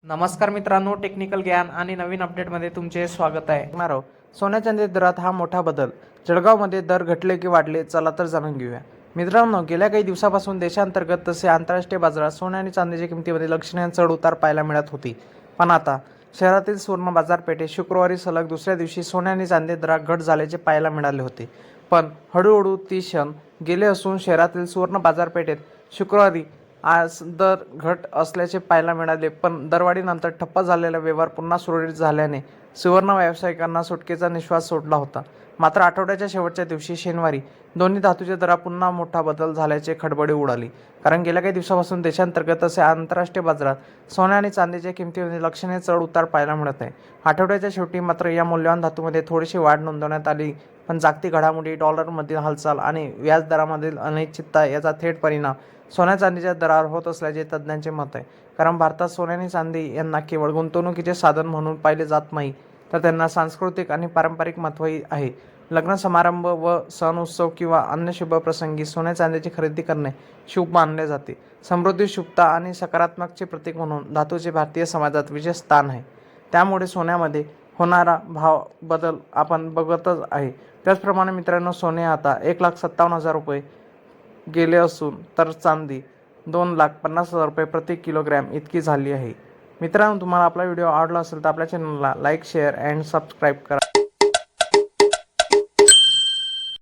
नमस्कार मित्रांनो, टेक्निकल ज्ञान आणि नवीन अपडेटमध्ये तुमचे स्वागत आहे. मारो सोन्या चांदी दरात हा मोठा बदल. जळगावमध्ये दर घटले की वाढले, चला तर जाणून घेऊया. मित्रांनो, गेल्या काही दिवसापासून देशांतर्गत तसे आंतरराष्ट्रीय बाजारात सोन्या आणि चांदीच्या किमतीमध्ये लक्षणीय चढ उतार पाहायला मिळत होती. पण आता शहरातील सुवर्ण बाजारपेठेत शुक्रवारी सलग दुसऱ्या दिवशी सोन्या आणि चांदी दरात घट झाल्याचे पाहायला मिळाले होते. पण हळूहळू ती क्षण गेले असून शहरातील सुवर्ण बाजारपेठेत शुक्रवारी आज दर घट असल्याचे पाहायला मिळाले. पण दरवाढीनंतर ठप्प झालेला व्यवहार पुन्हा सुरळीत झाल्याने सुवर्ण व्यावसायिकांना सुटकेचा निश्वास सोडला होता. मात्र आठवड्याच्या शेवटच्या दिवशी शनिवारी दोन्ही धातूच्या दरात पुन्हा मोठा बदल झाल्याचे खळबळे उडाली. कारण गेल्या काही दिवसापासून देशांतर्गत तसे आंतरराष्ट्रीय बाजारात सोन्या आणि चांदीच्या किमतीमध्ये लक्षणीय चढ उतार पाहायला मिळत आहे. आठवड्याच्या शेवटी मात्र या मौल्यवान धातूमध्ये थोडीशी वाढ नोंदवण्यात आली. पण जागतिक घडामोडी, डॉलरमधील हालचाल आणि व्याज दरामधील अनिश्चितता याचा थेट परिणाम सोन्या चांदीच्या दरावर होत असल्याचे तज्ज्ञांचे मत आहे. कारण भारतात सोने आणि चांदी यांना केवळ गुंतवणुकीचे साधन म्हणून पाहिले जात नाही, तर त्यांना सांस्कृतिक आणि पारंपरिक महत्त्वही आहे. लग्न समारंभ व सण उत्सव किंवा अन्य शुभप्रसंगी सोन्या चांदीची खरेदी करणे शुभ मानले जाते. समृद्धी, शुभता आणि सकारात्मकचे प्रतीक म्हणून धातूचे भारतीय समाजात विशेष स्थान आहे. त्यामुळे सोन्यामध्ये होणारा भाव बदल आपण बघतच आहे. त्याचप्रमाणे मित्रांनो, सोने आता 1,57,000 रुपये गेले असून तर चांदी 2,50,000 रुपये प्रति किलोग्रॅम इतकी झाली आहे. मित्रांनो, तुम्हाला आपला व्हिडिओ आवडला असेल तर आपल्या चॅनलला लाईक, शेअर अँड सबस्क्राईब करा.